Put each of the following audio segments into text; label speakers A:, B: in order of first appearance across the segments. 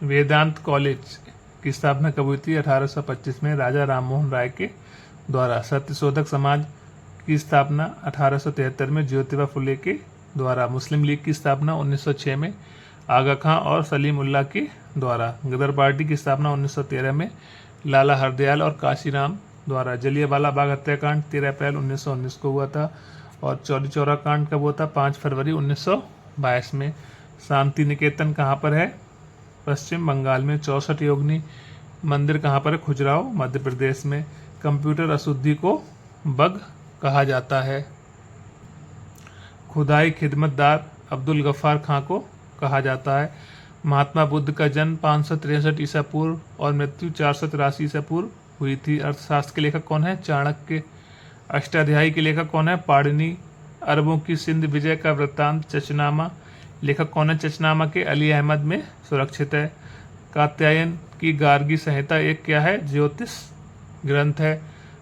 A: वेदांत college की स्थापना कब हुई थी? 1825 में राजा राममोहन राय के द्वारा। सत्यशोधक समाज की स्थापना 1873 में ज्योतिबा फुले के द्वारा। मुस्लिम लीग की स्थापना 1906 में आगा खां और सलीम उल्लाह के द्वारा। गदर पार्टी की स्थापना 1913 में लाला हरदयाल और काशीराम द्वारा। जलियांवाला बाग हत्याकांड 13 अप्रैल 1919 को हुआ था। और चौरी चौरा कांड कब हुआ था? 5 फरवरी 1922 में। शांति निकेतन कहाँ पर है? पश्चिम बंगाल में। 64 योगिनी मंदिर कहाँ पर है? खजुराहो मध्य प्रदेश में। कंप्यूटर अशुद्धि को बग कहा जाता है। खुदाई खिदमतदार अब्दुल गफ्फार खां को कहा जाता है। महात्मा बुद्ध का जन्म 563 ईसा पूर्व और मृत्यु 483 ईसा पूर्व हुई थी। अर्थशास्त्र के लेखक कौन है? चाणक्य। अष्टाध्यायी के लेखक कौन है? पाणिनि। अरबों की सिंध विजय का वृत्तांत चचनामा, लेखक कौन है? चचनामा के अली अहमद में सुरक्षित है। कात्यायन की गार्गी संहिता एक क्या है? ज्योतिष ग्रंथ है।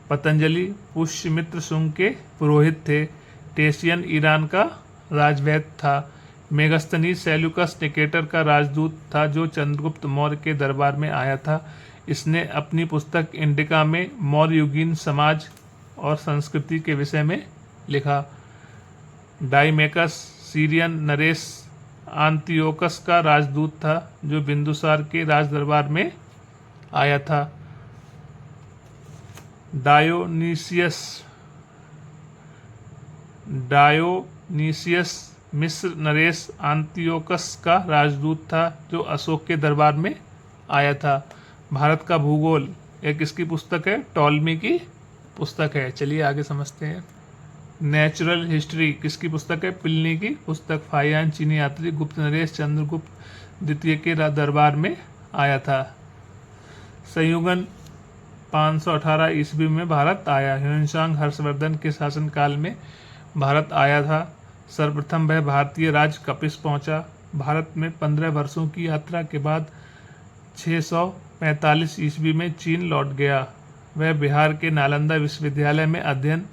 A: पतंजलि पुष्यमित्र शुंग के पुरोहित थे। टेशियन ईरान का राजवैद्य था। मेगस्थनीज सेल्यूकस निकेटर का राजदूत था जो चंद्रगुप्त मौर्य के दरबार में आया था। इसने अपनी पुस्तक इंडिका में मौर्य युगीन समाज और संस्कृति के विषय में लिखा। डाइमेकस सीरियन नरेश आंतियोकस का राजदूत था जो बिंदुसार के राज दरबार में आया था। डायोनीसियस मिस्र नरेश आंतियोकस का राजदूत था जो अशोक के दरबार में आया था। भारत का भूगोल एक किसकी पुस्तक है? टॉलमी की पुस्तक है। चलिए आगे समझते हैं। नेचुरल हिस्ट्री किसकी पुस्तक है? प्लिनी की पुस्तक। फाहियान चीनी यात्री गुप्त नरेश चंद्रगुप्त द्वितीय के दरबार में आया था। संयुगन 518 ईस्वी में भारत आया। ह्वेनसांग हर्षवर्धन के शासनकाल में भारत आया था। सर्वप्रथम वह भारतीय राज्य कपिस पहुंचा। भारत में 15 वर्षों की यात्रा के बाद 645 ईस्वी में चीन लौट गया। वह बिहार के नालंदा विश्वविद्यालय में अध्ययन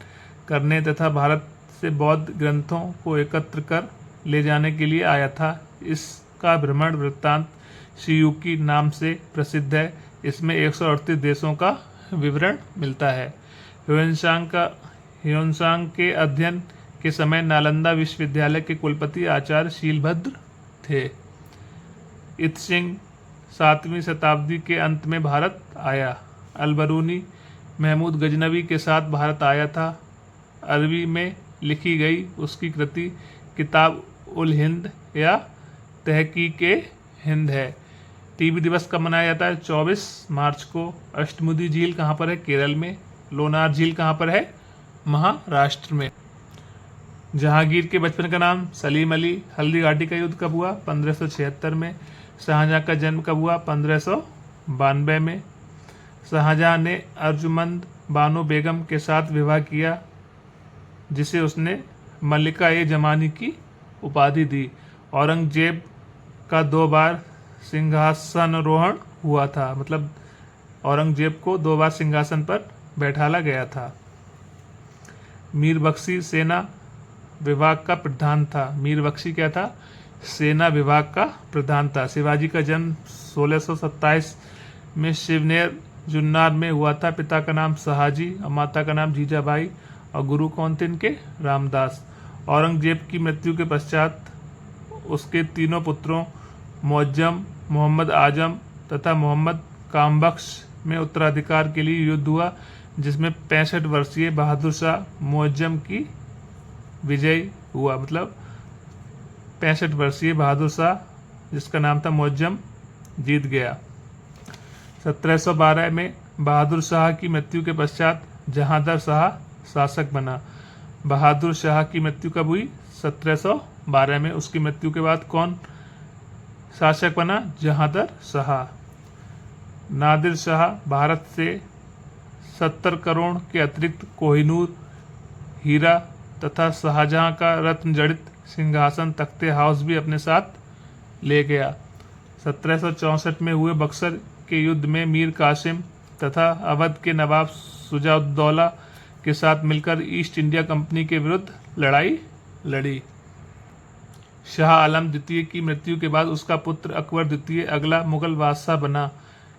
A: करने तथा भारत से बौद्ध ग्रंथों को एकत्र कर ले जाने के लिए आया था। इसका भ्रमण वृत्तांत शियुकी नाम से प्रसिद्ध है। इसमें 138 देशों का विवरण मिलता है। ह्वेनसांग के अध्ययन के समय नालंदा विश्वविद्यालय के कुलपति आचार्य शीलभद्र थे। इत्सिंग 7वीं शताब्दी के अंत में भारत आया। अलबरूनी महमूद गजनवी के साथ भारत आया था। अरबी में लिखी गई उसकी कृति किताब उल हिंद या तहकीके हिंद है। टीबी दिवस कब मनाया जाता है? 24 मार्च को। अष्टमुदी झील कहाँ पर है? केरल में। लोनार झील कहाँ पर है? महाराष्ट्र में। जहांगीर के बचपन का नाम? सलीम अली। हल्दी घाटी का युद्ध कब हुआ? 1576 में। शाहजहां का जन्म कब हुआ? 1592 में। शाहजहां ने अर्जुमंद बानो बेगम के साथ विवाह किया जिसे उसने मल्लिका ए जमानी की उपाधि दी। औरंगजेब का 2 बार सिंहासनारोहण हुआ था, मतलब औरंगजेब को 2 बार सिंहासन पर बैठाला गया था। मीर बख्शी सेना विभाग का प्रधान था। मीर बख्शी क्या था? सेना विभाग का प्रधान था। शिवाजी का जन्म 1627 में शिवनेर जुन्नार में हुआ था। पिता का नाम शहाजी और माता का नाम जीजाबाई और गुरु कौन थे इनके? रामदास। औरंगजेब की मृत्यु के पश्चात उसके तीनों पुत्रों मुअज्जम, मोहम्मद आजम तथा मोहम्मद कामबख्श में उत्तराधिकार के लिए युद्ध हुआ जिसमें 65 वर्षीय बहादुर शाह मुअज्जम की विजय हुआ। मतलब 65 वर्षीय बहादुर शाह जिसका नाम था मुअज्जम जीत गया। 1712 में बहादुर शाह की मृत्यु के पश्चात जहांदर शाह शासक बना। बहादुर शाह की मृत्यु कब हुई? 1712 में। उसकी मृत्यु के बाद कौन शासक बना? जहांदर शाह। नादिर शाह भारत से 70 करोड़ के अतिरिक्त कोहिनूर हीरा तथा शाहजहां का रत्न जड़ित सिंहासन तख्ते हाउस भी अपने साथ ले गया। 1764 में हुए बक्सर के युद्ध में मीर कासिम तथा अवध के नवाब शुजाउद्दौला के साथ मिलकर ईस्ट इंडिया कंपनी के विरुद्ध लड़ाई लड़ी। शाह आलम द्वितीय की मृत्यु के बाद उसका पुत्र अकबर द्वितीय अगला मुगल बादशाह बना।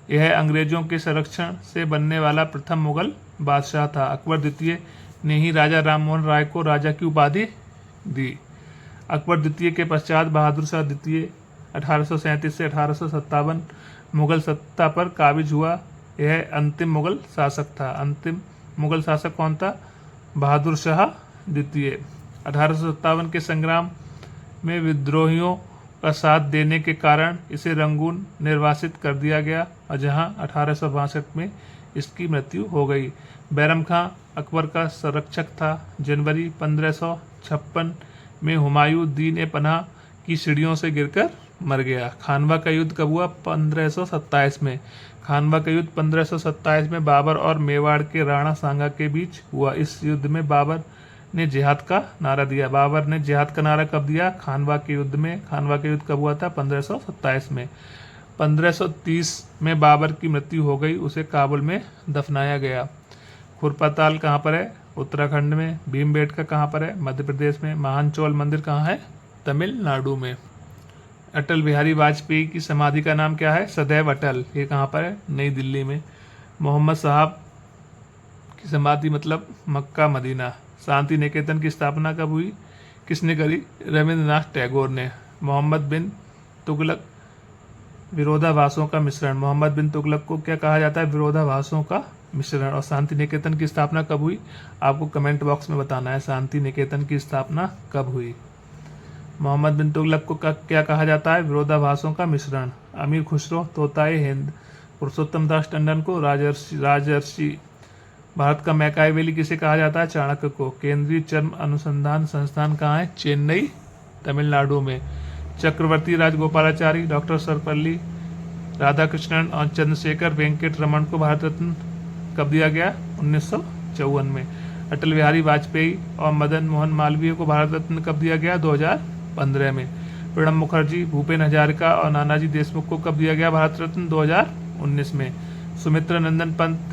A: यह अंग्रेजों के संरक्षण से बनने वाला प्रथम मुगल बादशाह था। अकबर द्वितीय ने ही राजा राममोहन राय को राजा की उपाधि दी। अकबर द्वितीय के पश्चात बहादुर शाह द्वितीय 1837 से 1857 मुगल सत्ता पर काबिज हुआ। यह अंतिम मुगल शासक था। अंतिम मुगल शासक कौन था? बहादुर शाह द्वितीय। 1857 के संग्राम में विद्रोहियों का साथ देने के कारण इसे रंगून निर्वासित कर दिया गया और जहां 1862 में इसकी मृत्यु हो गई। बैरम खां अकबर का संरक्षक था। जनवरी 1556 में हुमायूं दीन पनाह की सीढ़ियों से गिरकर मर गया। खानवा का युद्ध कब हुआ? 1527 में। खानवा का युद्ध 1527 में बाबर और मेवाड़ के राणा सांगा के बीच हुआ। इस युद्ध में बाबर ने जिहाद का नारा दिया। बाबर ने जिहाद का नारा कब दिया? खानवा के युद्ध में। खानवा का युद्ध कब हुआ था? 1527 में। 1530 में बाबर की मृत्यु हो गई। उसे काबुल में दफनाया गया। खुरपाताल कहाँ पर है? उत्तराखंड में। भीमबेटका कहाँ पर है? मध्य प्रदेश में। महान चौल मंदिर कहाँ है? तमिलनाडु में। अटल बिहारी वाजपेयी की समाधि का नाम क्या है? सदैव अटल। ये कहाँ पर है? नई दिल्ली में। मोहम्मद साहब की समाधि मतलब मक्का मदीना। शांति निकेतन की स्थापना कब हुई? किसने करी? रविंद्रनाथ टैगोर ने। मोहम्मद बिन तुगलक विरोधाभासों का मिश्रण। मोहम्मद बिन तुगलक को क्या कहा जाता है? विरोधाभासों का मिश्रण। और शांति निकेतन की स्थापना कब हुई? आपको कमेंट बॉक्स में बताना है शांति निकेतन की स्थापना कब हुई। मोहम्मद बिन तुगलक को क्या कहा जाता है? विरोधाभासों का मिश्रण। अमीर खुसरो तोताए हिंद। पुरुषोत्तम दास टंडन को राजर्षि। भारत का मैकाइवेली किसे कहा जाता है? चाणक्य को। केंद्रीय चर्म अनुसंधान संस्थान कहाँ है? चेन्नई तमिलनाडु में। चक्रवर्ती राजगोपालाचारी, डॉक्टर सर्वपल्ली राधाकृष्णन और चंद्रशेखर वेंकट रमन को भारत रत्न कब दिया गया? 1954 में। अटल बिहारी वाजपेयी और मदन मोहन मालवीय को भारत रत्न कब दिया गया? 2015 में। प्रणब मुखर्जी, भूपेन हजारिका और नानाजी देशमुख को कब दिया गया भारत रत्न? 2019 में। सुमित्रा नंदन पंत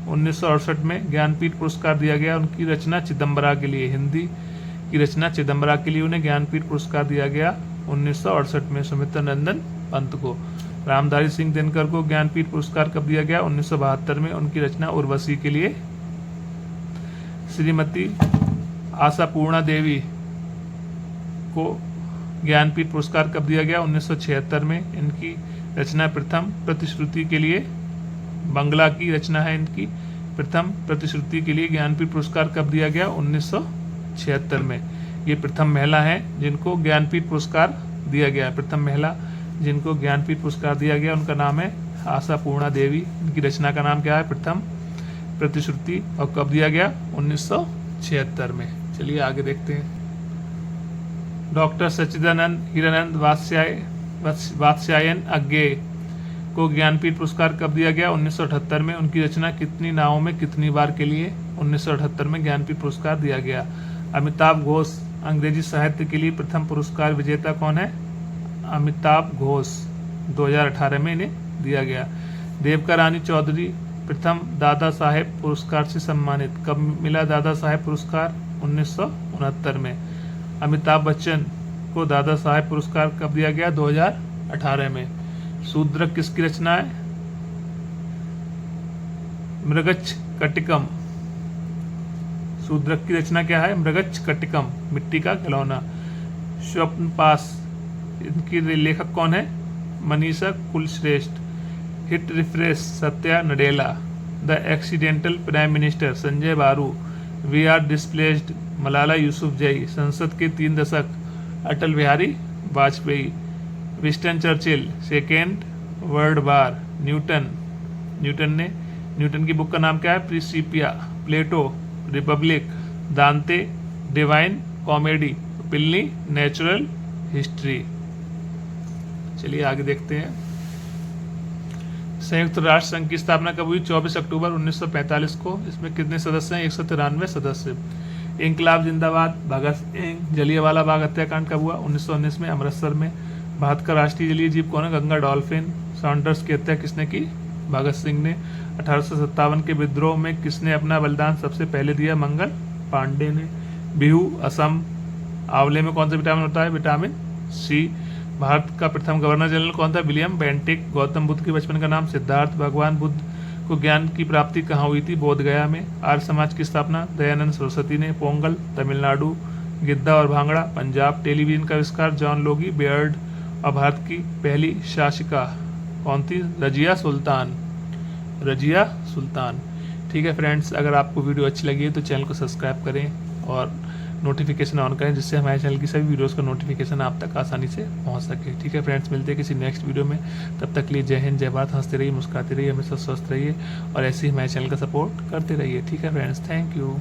A: 1968 में ज्ञानपीठ पुरस्कार दिया गया। उनकी रचना चिदम्बरा के लिए। हिंदी की रचना चिदम्बरा के लिए उन्हें ज्ञानपीठ पुरस्कार दिया गया 1968 में सुमित्रा नंदन पंत को। रामधारी सिंह दिनकर को ज्ञानपीठ पुरस्कार कब दिया गया? 1972 में। उनकी रचना उर्वशी के लिए। श्रीमती आशापूर्णा देवी को ज्ञानपीठ पुरस्कार कब दिया गया? 1976 में। इनकी रचना प्रथम प्रतिश्रुति के लिए। बंगला की रचना है इनकी। प्रथम प्रतिश्रुति के लिए ज्ञानपीठ पुरस्कार कब दिया गया? 1976 में। ये प्रथम महिला है जिनको ज्ञानपीठ पुरस्कार दिया गया। प्रथम महिला जिनको ज्ञानपीठ पुरस्कार दिया गया उनका नाम है आशापूर्णा देवी। इनकी रचना का नाम क्या है? प्रथम प्रतिश्रुति। और कब दिया गया? 1976 में। चलिए आगे देखते हैं। डॉक्टर सच्चिदानंद हीरानंद वात्स्यायन अज्ञेय को ज्ञानपीठ पुरस्कार कब दिया गया? 1978 में। उनकी रचना कितनी नावों में कितनी बार के लिए? 1978 में ज्ञानपीठ पुरस्कार दिया गया। अमिताभ घोष अंग्रेजी साहित्य के लिए प्रथम पुरस्कार विजेता कौन है? अमिताभ घोष। 2018 में इन्हें दिया गया। देवका रानी चौधरी प्रथम दादा साहेब पुरस्कार से सम्मानित। कब मिला दादा साहेब पुरस्कार? 1969 में। अमिताभ बच्चन को दादा साहेब पुरस्कार कब दिया गया? 2018 में। शूद्रक किसकी रचना है? मृगच्छ कटिकम। शूद्रक की रचना क्या है? मृगच्छ कटिकम, मिट्टी का खिलौना। स्वप्न पास इनकी लेखक कौन है? Manisha Kulshreshtha. Hit refresh Satya Nadella. The accidental prime minister Sanjay Baru. We are displaced Malala Yousafzai. संसद के 3 दशक Atal Bihari Vajpayee. Winston Churchill. Second world war. Newton की बुक का नाम क्या है? Principia. Plato Republic. Dante Divine Comedy. Pliny Natural History. चलिए आगे देखते हैं। संयुक्त राष्ट्र संघ की स्थापना कब हुई? 24 अक्टूबर 1945 को। इसमें कितने सदस्य हैं? 193 सदस्य। इंकलाब जिंदाबाद भगत सिंह। जलियांवाला बाग हत्याकांड कब हुआ? 1919 में अमृतसर में। भारत का राष्ट्रीय जलीय जीव कौन है? गंगा डॉल्फिन। सॉन्डर्स की हत्या किसने की? भगत सिंह ने। 1857 के विद्रोह में किसने अपना बलिदान सबसे पहले दिया? मंगल पांडे ने। बिहू असम आंवले में कौन सा विटामिन होता है? Vitamin C. भारत का प्रथम गवर्नर जनरल कौन था? William Bentinck. गौतम बुद्ध के बचपन का नाम? सिद्धार्थ। भगवान बुद्ध को ज्ञान की प्राप्ति कहाँ हुई थी? बोध गया में। आर्य समाज की स्थापना दयानंद सरस्वती ने। पोंगल तमिलनाडु। गिद्दा और भांगड़ा पंजाब। टेलीविजन का आविष्कार जॉन लोगी बेयर्ड। और भारत की पहली शासिका कौन थी? रजिया सुल्तान। रजिया सुल्तान। ठीक है फ्रेंड्स, अगर आपको वीडियो अच्छी लगी है तो चैनल को सब्सक्राइब करें और नोटिफिकेशन ऑन करें, जिससे हमारे चैनल की सभी वीडियोस का नोटिफिकेशन आप तक आसानी से पहुंच सके। ठीक है फ्रेंड्स, मिलते हैं किसी नेक्स्ट वीडियो में। तब तक के लिए जय हिंद, जय भारत। हंसते रहिए, मुस्कुराते रहिए, हमेशा स्वस्थ रहिए और ऐसे ही हमारे चैनल का सपोर्ट करते रहिए। ठीक है फ्रेंड्स, थैंक यू।